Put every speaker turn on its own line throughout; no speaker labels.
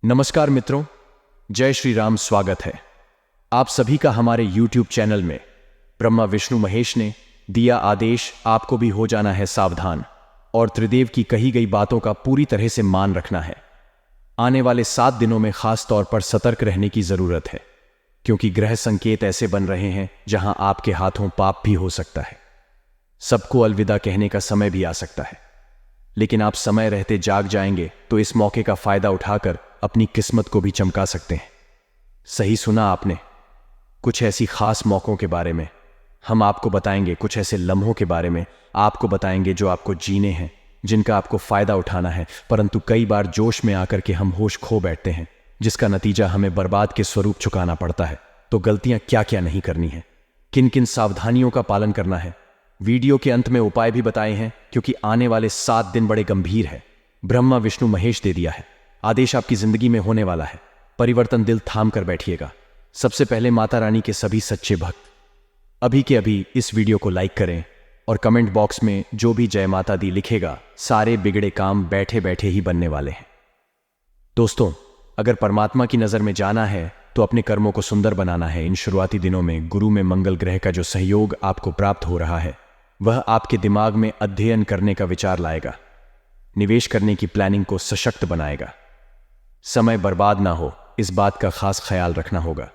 नमस्कार मित्रों, जय श्री राम। स्वागत है आप सभी का हमारे YouTube चैनल में। ब्रह्मा विष्णु महेश ने दिया आदेश, आपको भी हो जाना है सावधान और त्रिदेव की कही गई बातों का पूरी तरह से मान रखना है। आने वाले 7 दिनों में खास तौर पर सतर्क रहने की जरूरत है, क्योंकि ग्रह संकेत ऐसे बन रहे हैं जहां आपके हाथों पाप भी हो सकता है। सबको अलविदा कहने का समय भी आ सकता है, लेकिन आप समय रहते जाग जाएंगे तो इस मौके का फायदा उठाकर अपनी किस्मत को भी चमका सकते हैं। सही सुना आपने, कुछ ऐसी खास मौकों के बारे में हम आपको बताएंगे, कुछ ऐसे लम्हों के बारे में आपको बताएंगे जो आपको जीने हैं, जिनका आपको फायदा उठाना है। परंतु कई बार जोश में आकर के हम होश खो बैठते हैं, जिसका नतीजा हमें बर्बाद के स्वरूप चुकाना पड़ता है। तो गलतियां क्या क्या नहीं करनी है, किन किन सावधानियों का पालन करना है, वीडियो के अंत में उपाय भी बताए हैं, क्योंकि आने वाले 7 दिन बड़े गंभीर है। ब्रह्मा विष्णु महेश दे दिया है आदेश, आपकी जिंदगी में होने वाला है परिवर्तन। दिल थाम कर बैठिएगा। सबसे पहले माता रानी के सभी सच्चे भक्त अभी के अभी इस वीडियो को लाइक करें और कमेंट बॉक्स में जो भी जय माता दी लिखेगा, सारे बिगड़े काम बैठे बैठे ही बनने वाले हैं। दोस्तों, अगर परमात्मा की नजर में जाना है तो अपने कर्मों को सुंदर बनाना है। इन शुरुआती दिनों में गुरु में मंगल ग्रह का जो सहयोग आपको प्राप्त हो रहा है, वह आपके दिमाग में अध्ययन करने का विचार लाएगा, निवेश करने की प्लानिंग को सशक्त बनाएगा। समय बर्बाद ना हो, इस बात का खास ख्याल रखना होगा।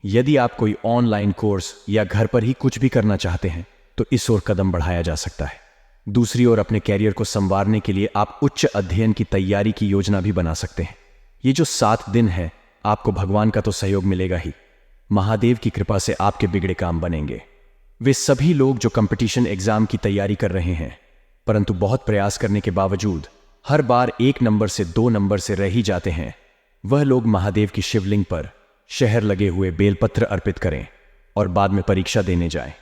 यदि आप कोई ऑनलाइन कोर्स या घर पर ही कुछ भी करना चाहते हैं तो इस ओर कदम बढ़ाया जा सकता है। दूसरी ओर अपने कैरियर को संवारने के लिए आप उच्च अध्ययन की तैयारी की योजना भी बना सकते हैं। ये जो 7 दिन है, आपको भगवान का तो सहयोग मिलेगा ही, महादेव की कृपा से आपके बिगड़े काम बनेंगे। वे सभी लोग जो कंपटीशन एग्जाम की तैयारी कर रहे हैं, परंतु बहुत प्रयास करने के बावजूद हर बार 1 नंबर से 2 नंबर से रह ही जाते हैं, वह लोग महादेव की शिवलिंग पर शहर लगे हुए बेलपत्र अर्पित करें और बाद में परीक्षा देने जाएं।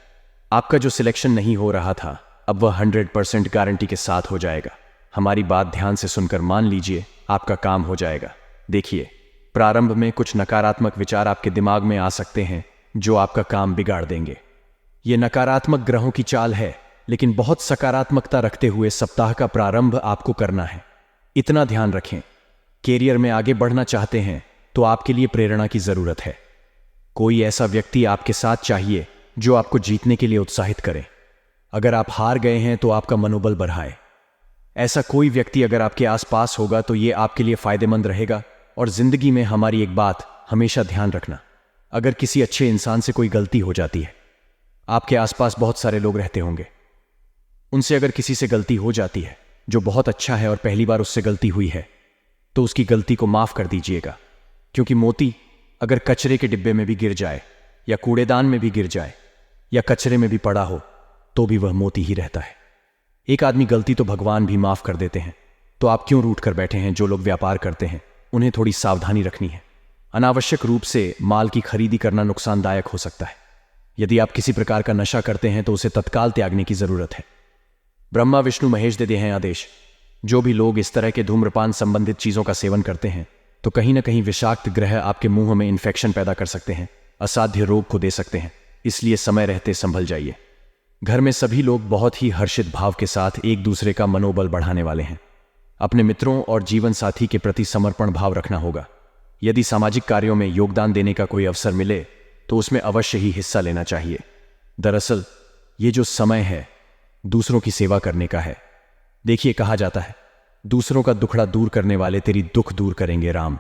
आपका जो सिलेक्शन नहीं हो रहा था, अब वह 100% गारंटी के साथ हो जाएगा। हमारी बात ध्यान से सुनकर मान लीजिए, आपका काम हो जाएगा। देखिए, प्रारंभ में कुछ नकारात्मक विचार आपके दिमाग में आ सकते हैं जो आपका काम बिगाड़ देंगे। ये नकारात्मक ग्रहों की चाल है, लेकिन बहुत सकारात्मकता रखते हुए सप्ताह का प्रारंभ आपको करना है। इतना ध्यान रखें, कैरियर में आगे बढ़ना चाहते हैं तो आपके लिए प्रेरणा की जरूरत है। कोई ऐसा व्यक्ति आपके साथ चाहिए जो आपको जीतने के लिए उत्साहित करे। अगर आप हार गए हैं तो आपका मनोबल बढ़ाए। ऐसा कोई व्यक्ति अगर आपके आसपास होगा तो यह आपके लिए फायदेमंद रहेगा। और जिंदगी में हमारी एक बात हमेशा ध्यान रखना, अगर किसी अच्छे इंसान से कोई गलती हो जाती है, आपके आसपास बहुत सारे लोग रहते होंगे, उनसे अगर किसी से गलती हो जाती है जो बहुत अच्छा है और पहली बार उससे गलती हुई है, तो उसकी गलती को माफ कर दीजिएगा। क्योंकि मोती अगर कचरे के डिब्बे में भी गिर जाए या कूड़ेदान में भी गिर जाए या कचरे में भी पड़ा हो, तो भी वह मोती ही रहता है। एक आदमी गलती तो भगवान भी माफ कर देते हैं, तो आप क्यों रूठ कर बैठे हैं? जो लोग व्यापार करते हैं उन्हें थोड़ी सावधानी रखनी है। अनावश्यक रूप से माल की खरीदी करना नुकसानदायक हो सकता है। यदि आप किसी प्रकार का नशा करते हैं तो उसे तत्काल त्यागने की जरूरत है। ब्रह्मा विष्णु महेश दे हैं आदेश, जो भी लोग इस तरह के धूम्रपान संबंधित चीजों का सेवन करते हैं तो कहीं ना कहीं विषाक्त ग्रह आपके मुंह में इन्फेक्शन पैदा कर सकते हैं, असाध्य रोग को दे सकते हैं। इसलिए समय रहते संभल जाइए। घर में सभी लोग बहुत ही हर्षित भाव के साथ एक दूसरे का मनोबल बढ़ाने वाले हैं। अपने मित्रों और जीवन साथी के प्रति समर्पण भाव रखना होगा। यदि सामाजिक कार्यों में योगदान देने का कोई अवसर मिले तो उसमें अवश्य ही हिस्सा लेना चाहिए। दरअसल ये जो समय है दूसरों की सेवा करने का है। देखिए, कहा जाता है, दूसरों का दुखड़ा दूर करने वाले तेरी दुख दूर करेंगे राम।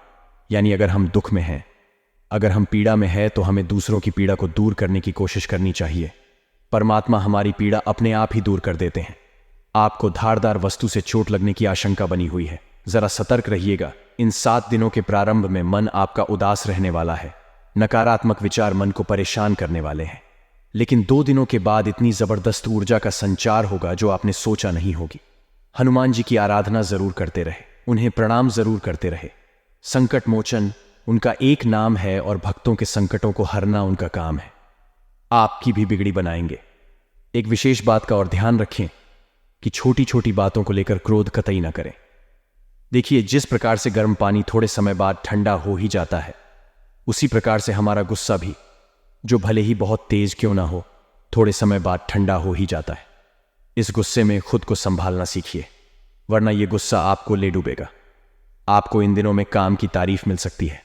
यानी अगर हम दुख में हैं, अगर हम पीड़ा में हैं, तो हमें दूसरों की पीड़ा को दूर करने की कोशिश करनी चाहिए। परमात्मा हमारी पीड़ा अपने आप ही दूर कर देते हैं। आपको धारदार वस्तु से चोट लगने की आशंका बनी हुई है, जरा सतर्क रहिएगा। इन 7 दिनों के प्रारंभ में मन आपका उदास रहने वाला है। नकारात्मक विचार मन को परेशान करने वाले हैं, लेकिन 2 दिनों के बाद इतनी जबरदस्त ऊर्जा का संचार होगा जो आपने सोचा नहीं होगी। हनुमान जी की आराधना जरूर करते रहे, उन्हें प्रणाम जरूर करते रहे। संकट मोचन उनका एक नाम है और भक्तों के संकटों को हरना उनका काम है। आपकी भी बिगड़ी बनाएंगे। एक विशेष बात का और ध्यान रखें कि छोटी छोटी बातों को लेकर क्रोध कतई ना करें। देखिए, जिस प्रकार से गर्म पानी थोड़े समय बाद ठंडा हो ही जाता है, उसी प्रकार से हमारा गुस्सा भी, जो भले ही बहुत तेज क्यों ना हो, थोड़े समय बाद ठंडा हो ही जाता है। इस गुस्से में खुद को संभालना सीखिए, वरना यह गुस्सा आपको ले डूबेगा। आपको इन दिनों में काम की तारीफ मिल सकती है।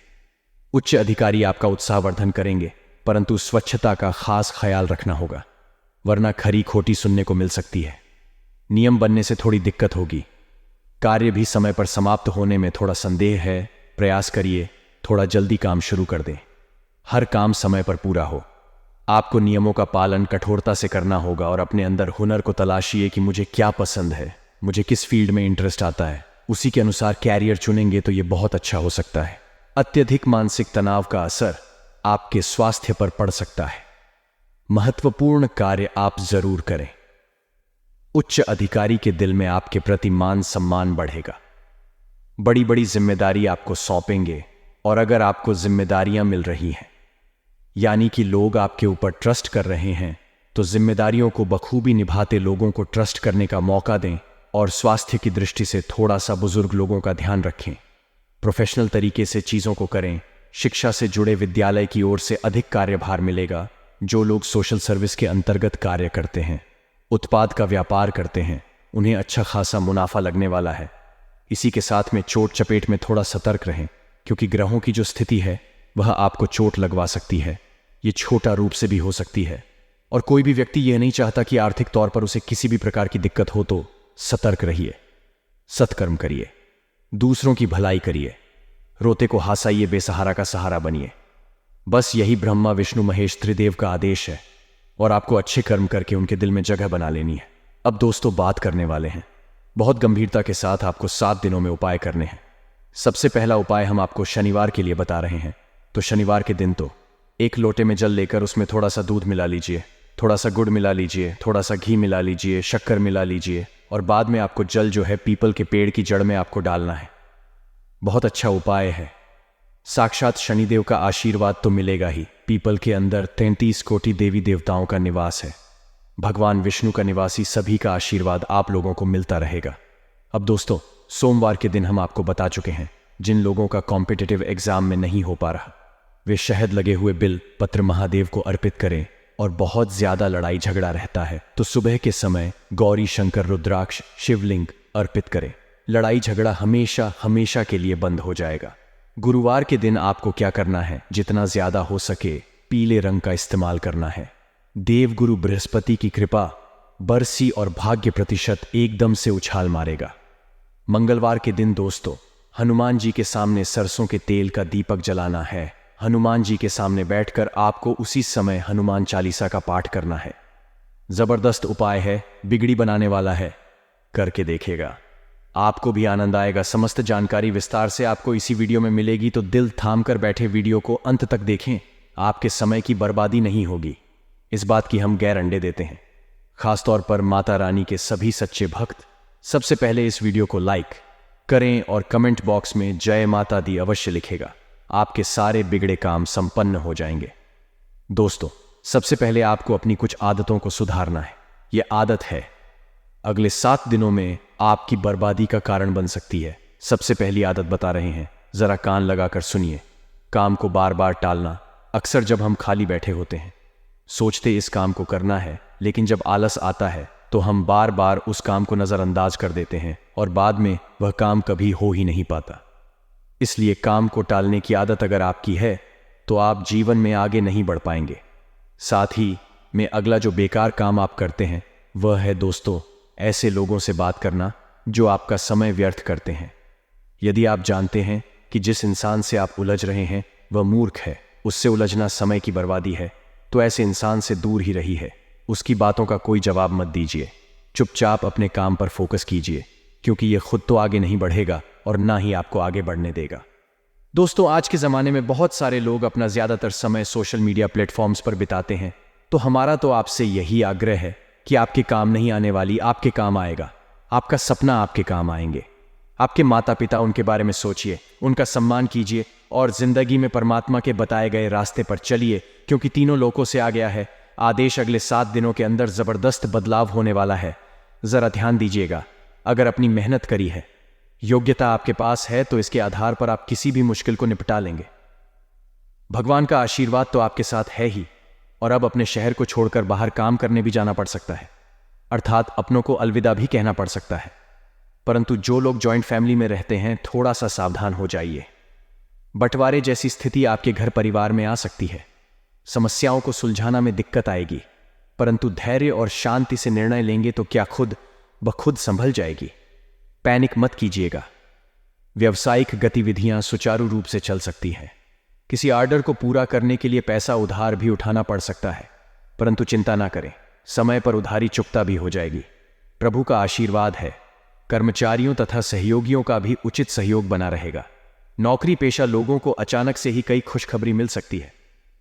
उच्च अधिकारी आपका उत्साहवर्धन करेंगे, परंतु स्वच्छता का खास ख्याल रखना होगा, वरना खरी खोटी सुनने को मिल सकती है। नियम बनने से थोड़ी दिक्कत होगी। कार्य भी समय पर समाप्त होने में थोड़ा संदेह है। प्रयास करिए थोड़ा जल्दी काम शुरू कर दें। हर काम समय पर पूरा हो। आपको नियमों का पालन कठोरता से करना होगा और अपने अंदर हुनर को तलाशिए कि मुझे क्या पसंद है, मुझे किस फील्ड में इंटरेस्ट आता है। उसी के अनुसार कैरियर चुनेंगे तो यह बहुत अच्छा हो सकता है। अत्यधिक मानसिक तनाव का असर आपके स्वास्थ्य पर पड़ सकता है। महत्वपूर्ण कार्य आप जरूर करें। उच्च अधिकारी के दिल में आपके प्रति मान सम्मान बढ़ेगा। बड़ी बड़ी जिम्मेदारी आपको सौंपेंगे और अगर आपको जिम्मेदारियां मिल रही हैं, यानी कि लोग आपके ऊपर ट्रस्ट कर रहे हैं, तो जिम्मेदारियों को बखूबी निभाते लोगों को ट्रस्ट करने का मौका दें और स्वास्थ्य की दृष्टि से थोड़ा सा बुजुर्ग लोगों का ध्यान रखें। प्रोफेशनल तरीके से चीजों को करें। शिक्षा से जुड़े विद्यालय की ओर से अधिक कार्यभार मिलेगा। जो लोग सोशल सर्विस के अंतर्गत कार्य करते हैं, उत्पाद का व्यापार करते हैं, उन्हें अच्छा खासा मुनाफा लगने वाला है। इसी के साथ में चोट चपेट में थोड़ा सतर्क रहें, क्योंकि ग्रहों की जो स्थिति है वह आपको चोट लगवा सकती है। ये छोटा रूप से भी हो सकती है और कोई भी व्यक्ति यह नहीं चाहता कि आर्थिक तौर पर उसे किसी भी प्रकार की दिक्कत हो। तो सतर्क रहिए, सत्कर्म करिए, दूसरों की भलाई करिए, रोते को हंसाइए, बेसहारा का सहारा बनिए। बस यही ब्रह्मा विष्णु महेश त्रिदेव का आदेश है और आपको अच्छे कर्म करके उनके दिल में जगह बना लेनी है। अब दोस्तों बात करने वाले हैं। बहुत गंभीरता के साथ आपको 7 दिनों में उपाय करने हैं। सबसे पहला उपाय हम आपको शनिवार के लिए बता रहे हैं। तो शनिवार के दिन तो एक लोटे में जल लेकर उसमें थोड़ा सा दूध मिला लीजिए, थोड़ा सा गुड़ मिला लीजिए, थोड़ा सा घी मिला लीजिए, शक्कर मिला लीजिए और बाद में आपको जल जो है पीपल के पेड़ की जड़ में आपको डालना है। बहुत अच्छा उपाय है। साक्षात शनिदेव का आशीर्वाद तो मिलेगा ही। पीपल के अंदर 33 कोटि देवी देवताओं का निवास है। भगवान विष्णु का निवासी सभी का आशीर्वाद आप लोगों को मिलता रहेगा। अब दोस्तों, सोमवार के दिन हम आपको बता चुके हैं, जिन लोगों का कॉम्पिटिटिव एग्जाम में नहीं हो पा रहा, वे शहद लगे हुए बिल पत्र महादेव को अर्पित करें। और बहुत ज्यादा लड़ाई झगड़ा रहता है तो सुबह के समय गौरी शंकर रुद्राक्ष शिवलिंग अर्पित करें। लड़ाई झगड़ा हमेशा हमेशा के लिए बंद हो जाएगा। गुरुवार के दिन आपको क्या करना है, जितना ज्यादा हो सके पीले रंग का इस्तेमाल करना है। देवगुरु बृहस्पति की कृपा, बरसी और भाग्य प्रतिशत एकदम से उछाल मारेगा। मंगलवार के दिन दोस्तों, हनुमान जी के सामने सरसों के तेल का दीपक जलाना है। हनुमान जी के सामने बैठकर आपको उसी समय हनुमान चालीसा का पाठ करना है। जबरदस्त उपाय है, बिगड़ी बनाने वाला है, करके देखिएगा, आपको भी आनंद आएगा। समस्त जानकारी विस्तार से आपको इसी वीडियो में मिलेगी, तो दिल थाम कर बैठे वीडियो को अंत तक देखें। आपके समय की बर्बादी नहीं होगी, इस बात की हम गैर अंडे देते हैं। खासतौर पर माता रानी के सभी सच्चे भक्त सबसे पहले इस वीडियो को लाइक करें और कमेंट बॉक्स में जय माता दी अवश्य लिखेगा। आपके सारे बिगड़े काम संपन्न हो जाएंगे। दोस्तों, सबसे पहले आपको अपनी कुछ आदतों को सुधारना है। यह आदत है अगले 7 दिनों में आपकी बर्बादी का कारण बन सकती है। सबसे पहली आदत बता रहे हैं, जरा कान लगाकर सुनिए। काम को बार बार टालना। अक्सर जब हम खाली बैठे होते हैं, सोचते इस काम को करना है, लेकिन जब आलस आता है तो हम बार बार उस काम को नजरअंदाज कर देते हैं और बाद में वह काम कभी हो ही नहीं पाता। इसलिए काम को टालने की आदत अगर आपकी है तो आप जीवन में आगे नहीं बढ़ पाएंगे। साथ ही में अगला जो बेकार काम आप करते हैं वह है दोस्तों, ऐसे लोगों से बात करना जो आपका समय व्यर्थ करते हैं। यदि आप जानते हैं कि जिस इंसान से आप उलझ रहे हैं वह मूर्ख है, उससे उलझना समय की बर्बादी है, तो ऐसे इंसान से दूर ही रही है। उसकी बातों का कोई जवाब मत दीजिए, चुपचाप अपने काम पर फोकस कीजिए, क्योंकि यह खुद तो आगे नहीं बढ़ेगा और ना ही आपको आगे बढ़ने देगा। दोस्तों, आज के ज़माने में बहुत सारे लोग अपना ज़्यादातर समय सोशल मीडिया प्लेटफॉर्म्स पर बिताते हैं, तो हमारा तो आपसे यही आग्रह है कि आपके काम नहीं आने वाली आपके काम आएगा। आपका सपना आपके काम आएंगे। आपके माता पिता, उनके बारे में सोचिए, उनका सम्मान कीजिए और जिंदगी में परमात्मा के बताए गए रास्ते पर चलिए, क्योंकि तीनों लोकों से आ गया है आदेश, अगले 7 दिनों के अंदर जबरदस्त बदलाव होने वाला है। जरा ध्यान दीजिएगा। अगर अपनी मेहनत करी है, योग्यता आपके पास है, तो इसके आधार पर आप किसी भी मुश्किल को निपटा लेंगे। भगवान का आशीर्वाद तो आपके साथ है ही, और अब अपने शहर को छोड़कर बाहर काम करने भी जाना पड़ सकता है, अर्थात अपनों को अलविदा भी कहना पड़ सकता है। परंतु जो लोग जॉइंट फैमिली में रहते हैं, थोड़ा सा सावधान हो जाइए। बंटवारे जैसी स्थिति आपके घर परिवार में आ सकती है। समस्याओं को सुलझाना में दिक्कत आएगी, परंतु धैर्य और शांति से निर्णय लेंगे तो क्या खुद ब खुद संभल जाएगी। पैनिक मत कीजिएगा। व्यावसायिक गतिविधियां सुचारू रूप से चल सकती हैं। किसी ऑर्डर को पूरा करने के लिए पैसा उधार भी उठाना पड़ सकता है, परंतु चिंता ना करें, समय पर उधारी चुकता भी हो जाएगी। प्रभु का आशीर्वाद है। कर्मचारियों तथा सहयोगियों का भी उचित सहयोग बना रहेगा। नौकरी पेशा लोगों को अचानक से ही कई खुशखबरी मिल सकती है,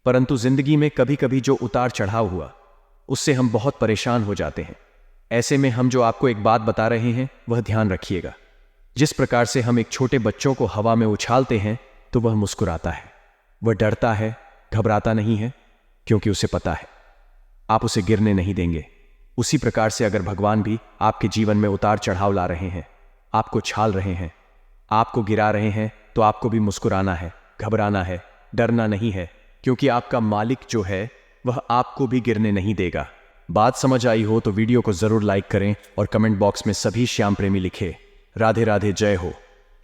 परंतु जिंदगी में कभी कभी जो उतार चढ़ाव हुआ उससे हम बहुत परेशान हो जाते हैं। ऐसे में हम जो आपको एक बात बता रहे हैं वह ध्यान रखिएगा। जिस प्रकार से हम एक छोटे बच्चों को हवा में उछालते हैं तो वह मुस्कुराता है, वह डरता है, घबराता नहीं है, क्योंकि उसे पता है आप उसे गिरने नहीं देंगे। उसी प्रकार से अगर भगवान भी आपके जीवन में उतार चढ़ाव ला रहे हैं, आपको छाल रहे हैं, आपको गिरा रहे हैं, तो आपको भी मुस्कुराना है, घबराना है, डरना नहीं है, क्योंकि आपका मालिक जो है वह आपको भी गिरने नहीं देगा। बात समझ आई हो तो वीडियो को जरूर लाइक करें और कमेंट बॉक्स में सभी श्याम प्रेमी लिखे राधे राधे, जय हो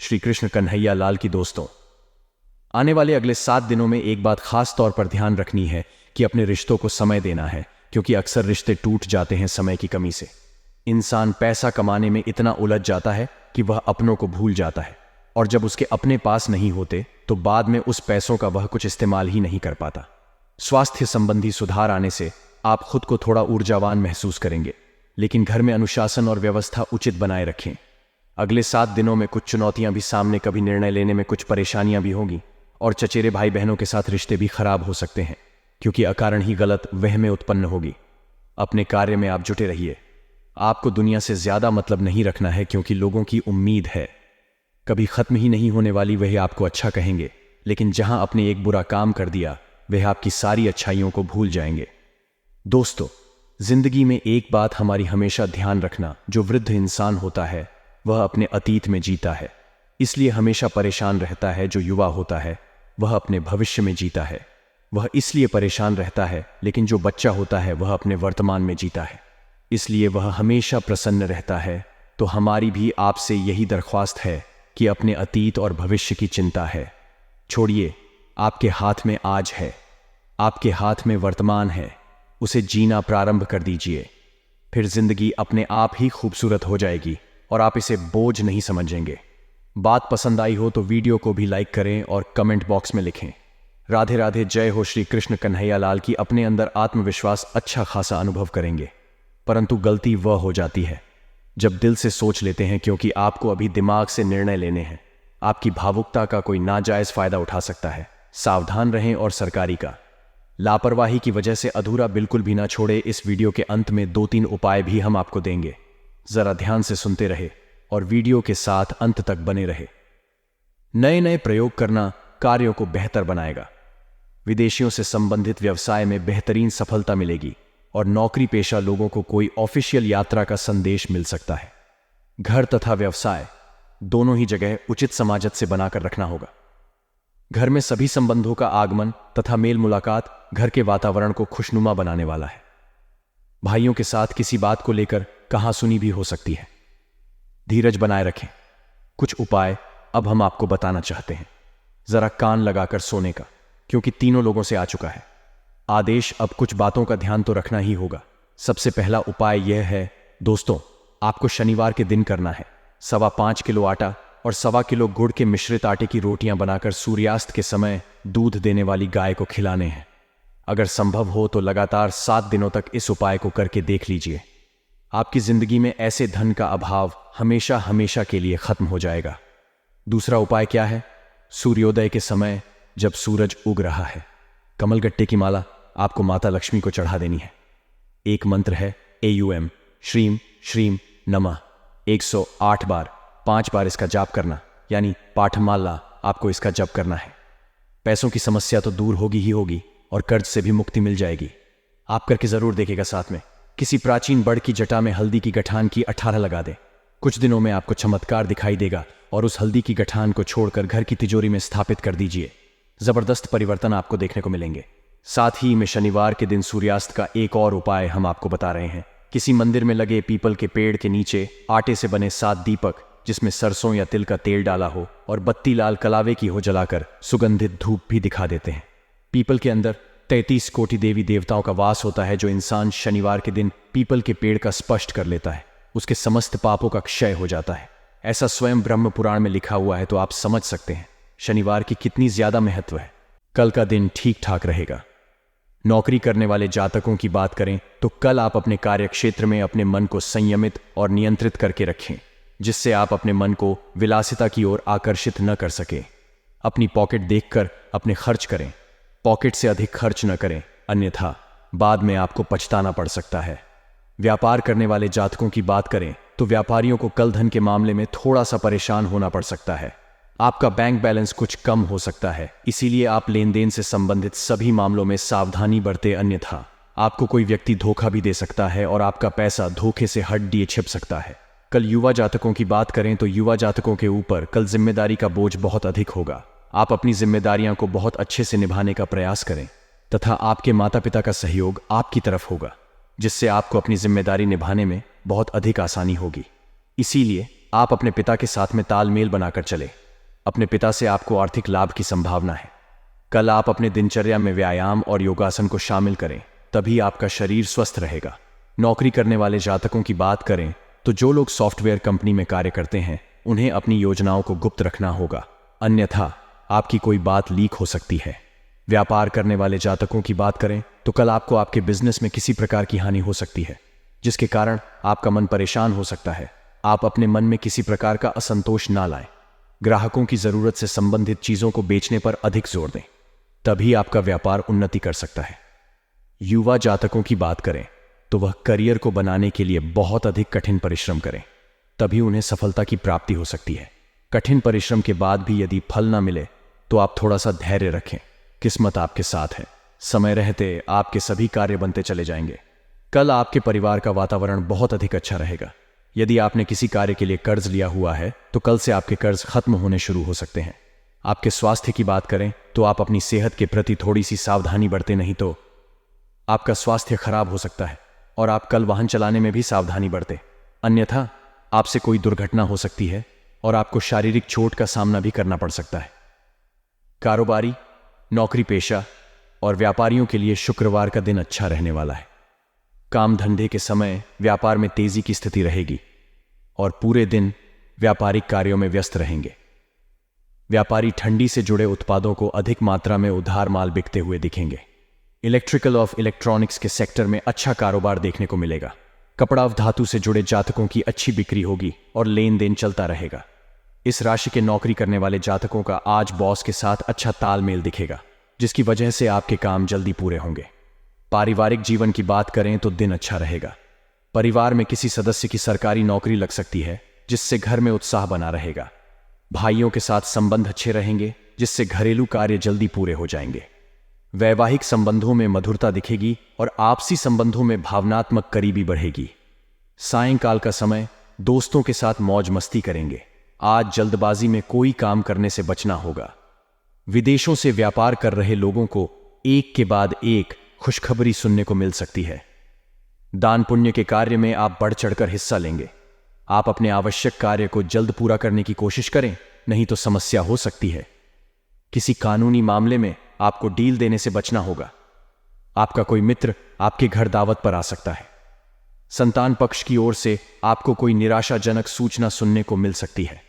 श्री कृष्ण कन्हैया लाल की। दोस्तों, आने वाले अगले 7 दिनों में एक बात खास तौर पर ध्यान रखनी है कि अपने रिश्तों को समय देना है, क्योंकि अक्सर रिश्ते टूट जाते हैं समय की कमी से। इंसान पैसा कमाने में इतना उलझ जाता है कि वह अपनों को भूल जाता है, और जब उसके अपने पास नहीं होते तो बाद में उस पैसों का वह कुछ इस्तेमाल ही नहीं कर पाता। स्वास्थ्य संबंधी सुधार आने से आप खुद को थोड़ा ऊर्जावान महसूस करेंगे, लेकिन घर में अनुशासन और व्यवस्था उचित बनाए रखें। अगले 7 दिनों में कुछ चुनौतियां भी सामने, कभी निर्णय लेने में कुछ परेशानियां भी होंगी, और चचेरे भाई बहनों के साथ रिश्ते भी खराब हो सकते हैं, क्योंकि अकारण ही गलत वहमें उत्पन्न होगी। अपने कार्य में आप जुटे रहिए। आपको दुनिया से ज्यादा मतलब नहीं रखना है, क्योंकि लोगों की उम्मीद है कभी खत्म ही नहीं होने वाली। वह आपको अच्छा कहेंगे, लेकिन जहां आपने एक बुरा काम कर दिया वह आपकी सारी अच्छाइयों को भूल जाएंगे। दोस्तों, जिंदगी में एक बात हमारी हमेशा ध्यान रखना, जो वृद्ध इंसान होता है वह अपने अतीत में जीता है, इसलिए हमेशा परेशान रहता है। जो युवा होता है वह अपने भविष्य में जीता है, वह इसलिए परेशान रहता है। लेकिन जो बच्चा होता है वह अपने वर्तमान में जीता है, इसलिए वह हमेशा प्रसन्न रहता है। तो हमारी भी आपसे यही दरख्वास्त है कि अपने अतीत और भविष्य की चिंता है छोड़िए। आपके हाथ में आज है, आपके हाथ में वर्तमान है, उसे जीना प्रारंभ कर दीजिए। फिर जिंदगी अपने आप ही खूबसूरत हो जाएगी और आप इसे बोझ नहीं समझेंगे। बात पसंद आई हो तो वीडियो को भी लाइक करें और कमेंट बॉक्स में लिखें राधे राधे, जय हो श्री कृष्ण कन्हैया लाल की। अपने अंदर आत्मविश्वास अच्छा खासा अनुभव करेंगे, परंतु गलती वह हो जाती है जब दिल से सोच लेते हैं, क्योंकि आपको अभी दिमाग से निर्णय लेने हैं। आपकी भावुकता का कोई नाजायज फायदा उठा सकता है। सावधान रहें। और सरकारी का लापरवाही की वजह से अधूरा बिल्कुल भी ना छोड़े। इस वीडियो के अंत में 2-3 उपाय भी हम आपको देंगे, जरा ध्यान से सुनते रहे और वीडियो के साथ अंत तक बने रहे। नए नए प्रयोग करना कार्यों को बेहतर बनाएगा। विदेशियों से संबंधित व्यवसाय में बेहतरीन सफलता मिलेगी, और नौकरी पेशा लोगों को कोई ऑफिशियल यात्रा का संदेश मिल सकता है। घर तथा व्यवसाय दोनों ही जगह उचित समाजत से बनाकर रखना होगा। घर में सभी संबंधों का आगमन तथा मेल मुलाकात घर के वातावरण को खुशनुमा बनाने वाला है। भाइयों के साथ किसी बात को लेकर कहासुनी भी हो सकती है। धीरज बनाए रखें। कुछ उपाय अब हम आपको बताना चाहते हैं, जरा कान लगाकर सोने का, क्योंकि तीनों लोगों से आ चुका है आदेश। अब कुछ बातों का ध्यान तो रखना ही होगा। सबसे पहला उपाय यह है दोस्तों, आपको शनिवार के दिन करना है 5.25 किलो आटा और 1.25 किलो गुड़ के मिश्रित आटे की रोटियां बनाकर सूर्यास्त के समय दूध देने वाली गाय को खिलाने हैं। अगर संभव हो तो लगातार 7 दिनों तक इस उपाय को करके देख लीजिए। आपकी जिंदगी में ऐसे धन का अभाव हमेशा हमेशा के लिए खत्म हो जाएगा। दूसरा उपाय क्या है? सूर्योदय के समय जब सूरज उग रहा है, कमलगट्टे की माला आपको माता लक्ष्मी को चढ़ा देनी है। एक मंत्र है AUM श्रीम श्रीम नमः, 108 बार, 5 बार इसका जाप करना, यानी पाठमाला आपको इसका जप करना है। पैसों की समस्या तो दूर होगी ही होगी और कर्ज से भी मुक्ति मिल जाएगी। आप करके जरूर देखिएगा। साथ में किसी प्राचीन बड़ की जटा में हल्दी की गठान की 18 लगा दें। कुछ दिनों में आपको चमत्कार दिखाई देगा और उस हल्दी की गठान को छोड़कर घर की तिजोरी में स्थापित कर दीजिए। जबरदस्त परिवर्तन आपको देखने को मिलेंगे। साथ ही में शनिवार के दिन सूर्यास्त का एक और उपाय हम आपको बता रहे हैं। किसी मंदिर में लगे पीपल के पेड़ के नीचे आटे से बने 7 दीपक जिसमें सरसों या तिल का तेल डाला हो और बत्ती लाल कलावे की हो जलाकर सुगंधित धूप भी दिखा देते हैं। पीपल के अंदर 33 कोटि देवी देवताओं का वास होता है। जो इंसान शनिवार के दिन पीपल के पेड़ का स्पर्श कर लेता है उसके समस्त पापों का क्षय हो जाता है। ऐसा स्वयं ब्रह्म पुराण में लिखा हुआ है, तो आप समझ सकते हैं शनिवार की कितनी ज्यादा महत्व है। कल का दिन ठीक ठाक रहेगा। नौकरी करने वाले जातकों की बात करें तो कल आप अपने कार्यक्षेत्र में अपने मन को संयमित और नियंत्रित करके रखें, जिससे आप अपने मन को विलासिता की ओर आकर्षित न कर सके। अपनी पॉकेट देखकर अपने खर्च करें, पॉकेट से अधिक खर्च न करें, अन्यथा बाद में आपको पछताना पड़ सकता है। व्यापार करने वाले जातकों की बात करें तो व्यापारियों को कल धन के मामले में थोड़ा सा परेशान होना पड़ सकता है। आपका बैंक बैलेंस कुछ कम हो सकता है, इसीलिए आप लेन देन से संबंधित सभी मामलों में सावधानी बरतें, अन्यथा आपको कोई व्यक्ति धोखा भी दे सकता है और आपका पैसा धोखे से हट दिए छिप सकता है। कल युवा जातकों की बात करें तो युवा जातकों के ऊपर कल जिम्मेदारी का बोझ बहुत अधिक होगा। आप अपनी जिम्मेदारियां को बहुत अच्छे से निभाने का प्रयास करें तथा आपके माता पिता का सहयोग आपकी तरफ होगा, जिससे आपको अपनी जिम्मेदारी निभाने में बहुत अधिक आसानी होगी। इसीलिए आप अपने पिता के साथ में तालमेल बनाकर चले। अपने पिता से आपको आर्थिक लाभ की संभावना है। कल आप अपने दिनचर्या में व्यायाम और योगासन को शामिल करें, तभी आपका शरीर स्वस्थ रहेगा। नौकरी करने वाले जातकों की बात करें तो जो लोग सॉफ्टवेयर कंपनी में कार्य करते हैं उन्हें अपनी योजनाओं को गुप्त रखना होगा, अन्यथा आपकी कोई बात लीक हो सकती है। व्यापार करने वाले जातकों की बात करें तो कल आपको आपके बिजनेस में किसी प्रकार की हानि हो सकती है, जिसके कारण आपका मन परेशान हो सकता है। आप अपने मन में किसी प्रकार का असंतोष ना लाएं। ग्राहकों की जरूरत से संबंधित चीजों को बेचने पर अधिक जोर दें, तभी आपका व्यापार उन्नति कर सकता है। युवा जातकों की बात करें तो वह करियर को बनाने के लिए बहुत अधिक कठिन परिश्रम करें, तभी उन्हें सफलता की प्राप्ति हो सकती है। कठिन परिश्रम के बाद भी यदि फल ना मिले तो आप थोड़ा सा धैर्य रखें, किस्मत आपके साथ है। समय रहते आपके सभी कार्य बनते चले जाएंगे। कल आपके परिवार का वातावरण बहुत अधिक अच्छा रहेगा। यदि आपने किसी कार्य के लिए कर्ज लिया हुआ है तो कल से आपके कर्ज खत्म होने शुरू हो सकते हैं। आपके स्वास्थ्य की बात करें तो आप अपनी सेहत के प्रति थोड़ी सी सावधानी बरतें, नहीं तो आपका स्वास्थ्य खराब हो सकता है। और आप कल वाहन चलाने में भी सावधानी बरतें, अन्यथा आपसे कोई दुर्घटना हो सकती है और आपको शारीरिक चोट का सामना भी करना पड़ सकता है। कारोबारी, नौकरी पेशा और व्यापारियों के लिए शुक्रवार का दिन अच्छा रहने वाला है। काम धंधे के समय व्यापार में तेजी की स्थिति रहेगी और पूरे दिन व्यापारिक कार्यों में व्यस्त रहेंगे। व्यापारी ठंडी से जुड़े उत्पादों को अधिक मात्रा में उधार माल बिकते हुए दिखेंगे। इलेक्ट्रिकल और इलेक्ट्रॉनिक्स के सेक्टर में अच्छा कारोबार देखने को मिलेगा। कपड़ा और धातु से जुड़े जातकों की अच्छी बिक्री होगी और लेन देन चलता रहेगा। इस राशि के नौकरी करने वाले जातकों का आज बॉस के साथ अच्छा तालमेल दिखेगा, जिसकी वजह से आपके काम जल्दी पूरे होंगे। पारिवारिक जीवन की बात करें तो दिन अच्छा रहेगा। परिवार में किसी सदस्य की सरकारी नौकरी लग सकती है, जिससे घर में उत्साह बना रहेगा। भाइयों के साथ संबंध अच्छे रहेंगे, जिससे घरेलू कार्य जल्दी पूरे हो जाएंगे। वैवाहिक संबंधों में मधुरता दिखेगी और आपसी संबंधों में भावनात्मक करीबी बढ़ेगी। सायंकाल का समय दोस्तों के साथ मौज मस्ती करेंगे। आज जल्दबाजी में कोई काम करने से बचना होगा। विदेशों से व्यापार कर रहे लोगों को एक के बाद एक खुशखबरी सुनने को मिल सकती है। दान पुण्य के कार्य में आप बढ़ चढ़कर हिस्सा लेंगे। आप अपने आवश्यक कार्य को जल्द पूरा करने की कोशिश करें, नहीं तो समस्या हो सकती है। किसी कानूनी मामले में आपको डील देने से बचना होगा। आपका कोई मित्र आपके घर दावत पर आ सकता है। संतान पक्ष की ओर से आपको कोई निराशाजनक सूचना सुनने को मिल सकती है।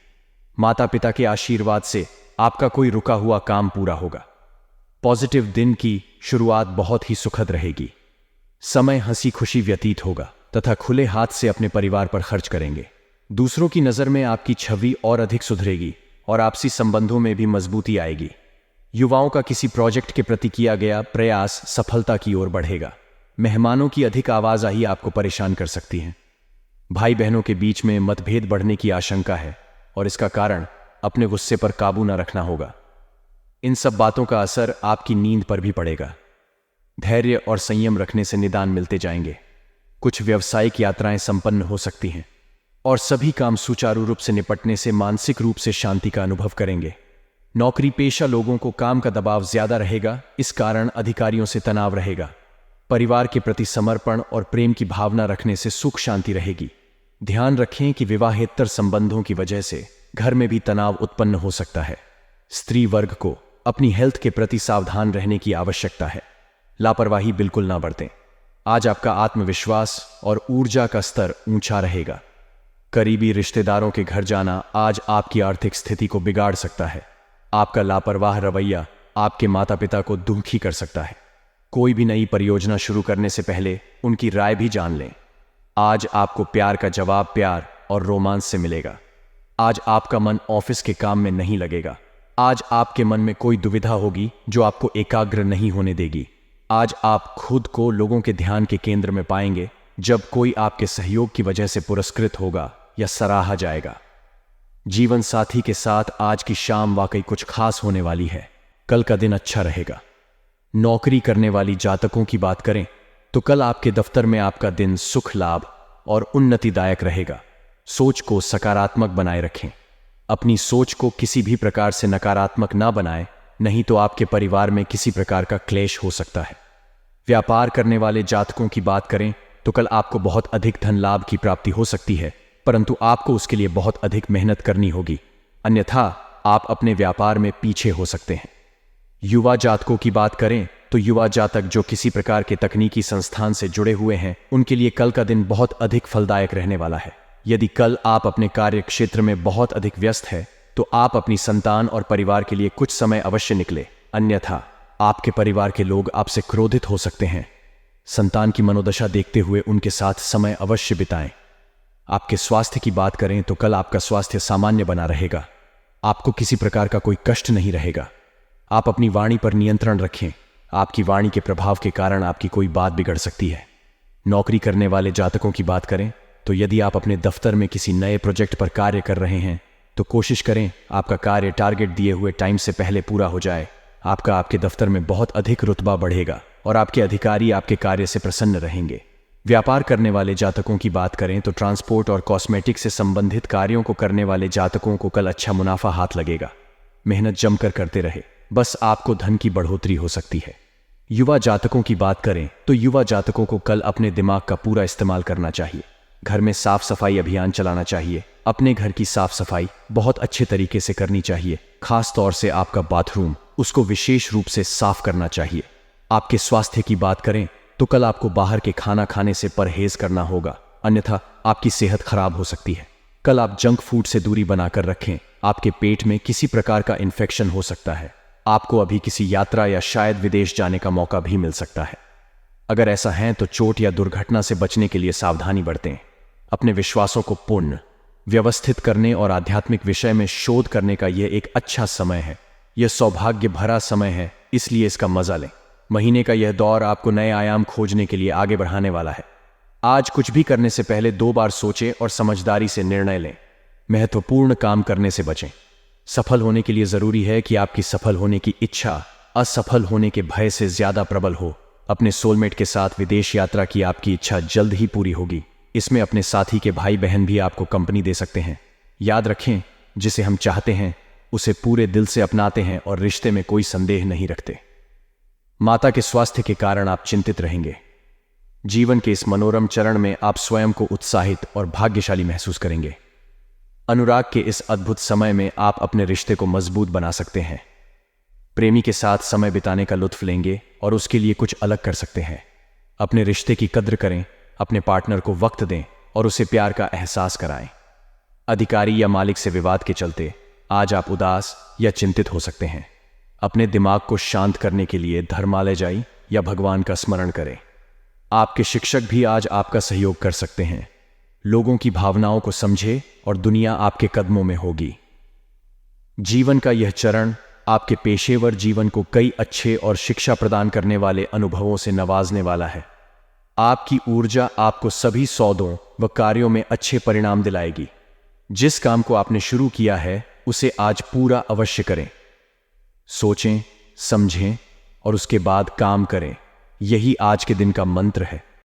माता पिता के आशीर्वाद से आपका कोई रुका हुआ काम पूरा होगा। पॉजिटिव दिन की शुरुआत बहुत ही सुखद रहेगी। समय हंसी खुशी व्यतीत होगा तथा खुले हाथ से अपने परिवार पर खर्च करेंगे। दूसरों की नजर में आपकी छवि और अधिक सुधरेगी और आपसी संबंधों में भी मजबूती आएगी। युवाओं का किसी प्रोजेक्ट के प्रति किया गया प्रयास सफलता की ओर बढ़ेगा। मेहमानों की अधिक आवाजाही आपको परेशान कर सकती है। भाई बहनों के बीच में मतभेद बढ़ने की आशंका है और इसका कारण अपने गुस्से पर काबू न रखना होगा। इन सब बातों का असर आपकी नींद पर भी पड़ेगा। धैर्य और संयम रखने से निदान मिलते जाएंगे। कुछ व्यावसायिक यात्राएं संपन्न हो सकती हैं और सभी काम सुचारू रूप से निपटने से मानसिक रूप से शांति का अनुभव करेंगे। नौकरी पेशा लोगों को काम का दबाव ज्यादा रहेगा, इस कारण अधिकारियों से तनाव रहेगा। परिवार के प्रति समर्पण और प्रेम की भावना रखने से सुख शांति रहेगी। ध्यान रखें कि विवाहेतर संबंधों की वजह से घर में भी तनाव उत्पन्न हो सकता है। स्त्री वर्ग को अपनी हेल्थ के प्रति सावधान रहने की आवश्यकता है। लापरवाही बिल्कुल ना बरतें। आज आपका आत्मविश्वास और ऊर्जा का स्तर ऊंचा रहेगा। करीबी रिश्तेदारों के घर जाना आज आपकी आर्थिक स्थिति को बिगाड़ सकता है। आपका लापरवाह रवैया आपके माता पिता को दुखी कर सकता है। कोई भी नई परियोजना शुरू करने से पहले उनकी राय भी जान लें। आज आपको प्यार का जवाब प्यार और रोमांस से मिलेगा। आज आपका मन ऑफिस के काम में नहीं लगेगा। आज आपके मन में कोई दुविधा होगी जो आपको एकाग्र नहीं होने देगी। आज आप खुद को लोगों के ध्यान के केंद्र में पाएंगे जब कोई आपके सहयोग की वजह से पुरस्कृत होगा या सराहा जाएगा। जीवन साथी के साथ आज की शाम वाकई कुछ खास होने वाली है। कल का दिन अच्छा रहेगा। नौकरी करने वाली जातकों की बात करें तो कल आपके दफ्तर में आपका दिन सुख लाभ और उन्नतिदायक रहेगा। सोच को सकारात्मक बनाए रखें। अपनी सोच को किसी भी प्रकार से नकारात्मक ना बनाएं, नहीं तो आपके परिवार में किसी प्रकार का क्लेश हो सकता है। व्यापार करने वाले जातकों की बात करें तो कल आपको बहुत अधिक धन लाभ की प्राप्ति हो सकती है, परंतु आपको उसके लिए बहुत अधिक मेहनत करनी होगी, अन्यथा आप अपने व्यापार में पीछे हो सकते हैं। युवा जातकों की बात करें तो युवा जातक जो किसी प्रकार के तकनीकी संस्थान से जुड़े हुए हैं, उनके लिए कल का दिन बहुत अधिक फलदायक रहने वाला है। यदि कल आप अपने कार्य क्षेत्र में बहुत अधिक व्यस्त है तो आप अपनी संतान और परिवार के लिए कुछ समय अवश्य निकले, अन्यथा आपके परिवार के लोग आपसे क्रोधित हो सकते हैं। संतान की मनोदशा देखते हुए उनके साथ समय अवश्य बिताएं। आपके स्वास्थ्य की बात करें तो कल आपका स्वास्थ्य सामान्य बना रहेगा। आपको किसी प्रकार का कोई कष्ट नहीं रहेगा। आप अपनी वाणी पर नियंत्रण रखें। आपकी वाणी के प्रभाव के कारण आपकी कोई बात बिगड़ सकती है। नौकरी करने वाले जातकों की बात करें तो यदि आप अपने दफ्तर में किसी नए प्रोजेक्ट पर कार्य कर रहे हैं तो कोशिश करें आपका कार्य टारगेट दिए हुए टाइम से पहले पूरा हो जाए। आपके दफ्तर में बहुत अधिक रुतबा बढ़ेगा और आपके अधिकारी आपके कार्य से प्रसन्न रहेंगे। व्यापार करने वाले जातकों की बात करें तो ट्रांसपोर्ट और कॉस्मेटिक से संबंधित कार्यों को करने वाले जातकों को कल अच्छा मुनाफा हाथ लगेगा। मेहनत जमकर करते रहे, बस आपको धन की बढ़ोतरी हो सकती है। युवा जातकों की बात करें तो युवा जातकों को कल अपने दिमाग का पूरा इस्तेमाल करना चाहिए। घर में साफ सफाई अभियान चलाना चाहिए। अपने घर की साफ सफाई बहुत अच्छे तरीके से करनी चाहिए। खास तौर से आपका बाथरूम, उसको विशेष रूप से साफ करना चाहिए। आपके स्वास्थ्य की बात करें तो कल आपको बाहर के खाना खाने से परहेज करना होगा, अन्यथा आपकी सेहत खराब हो सकती है। कल आप जंक फूड से दूरी बनाकर रखें। आपके पेट में किसी प्रकार का इन्फेक्शन हो सकता है। आपको अभी किसी यात्रा या शायद विदेश जाने का मौका भी मिल सकता है। अगर ऐसा है तो चोट या दुर्घटना से बचने के लिए सावधानी बरतें। अपने विश्वासों को पूर्ण व्यवस्थित करने और आध्यात्मिक विषय में शोध करने का यह एक अच्छा समय है। यह सौभाग्य भरा समय है, इसलिए इसका मजा लें। महीने का यह दौर आपको नए आयाम खोजने के लिए आगे बढ़ाने वाला है। आज कुछ भी करने से पहले 2 बार सोचें और समझदारी से निर्णय लें। महत्वपूर्ण काम करने से बचें। सफल होने के लिए जरूरी है कि आपकी सफल होने की इच्छा असफल होने के भय से ज्यादा प्रबल हो। अपने सोलमेट के साथ विदेश यात्रा की आपकी इच्छा जल्द ही पूरी होगी। इसमें अपने साथी के भाई बहन भी आपको कंपनी दे सकते हैं। याद रखें, जिसे हम चाहते हैं उसे पूरे दिल से अपनाते हैं और रिश्ते में कोई संदेह नहीं रखते। माता के स्वास्थ्य के कारण आप चिंतित रहेंगे। जीवन के इस मनोरम चरण में आप स्वयं को उत्साहित और भाग्यशाली महसूस करेंगे। अनुराग के इस अद्भुत समय में आप अपने रिश्ते को मजबूत बना सकते हैं। प्रेमी के साथ समय बिताने का लुत्फ लेंगे और उसके लिए कुछ अलग कर सकते हैं। अपने रिश्ते की कद्र करें, अपने पार्टनर को वक्त दें और उसे प्यार का एहसास कराएं। अधिकारी या मालिक से विवाद के चलते आज आप उदास या चिंतित हो सकते हैं। अपने दिमाग को शांत करने के लिए धर्मालय जाएं या भगवान का स्मरण करें। आपके शिक्षक भी आज आपका सहयोग कर सकते हैं। लोगों की भावनाओं को समझे और दुनिया आपके कदमों में होगी। जीवन का यह चरण आपके पेशेवर जीवन को कई अच्छे और शिक्षा प्रदान करने वाले अनुभवों से नवाजने वाला है। आपकी ऊर्जा आपको सभी सौदों व कार्यों में अच्छे परिणाम दिलाएगी। जिस काम को आपने शुरू किया है उसे आज पूरा अवश्य करें। सोचें, समझें और उसके बाद काम करें। यही आज के दिन का मंत्र है।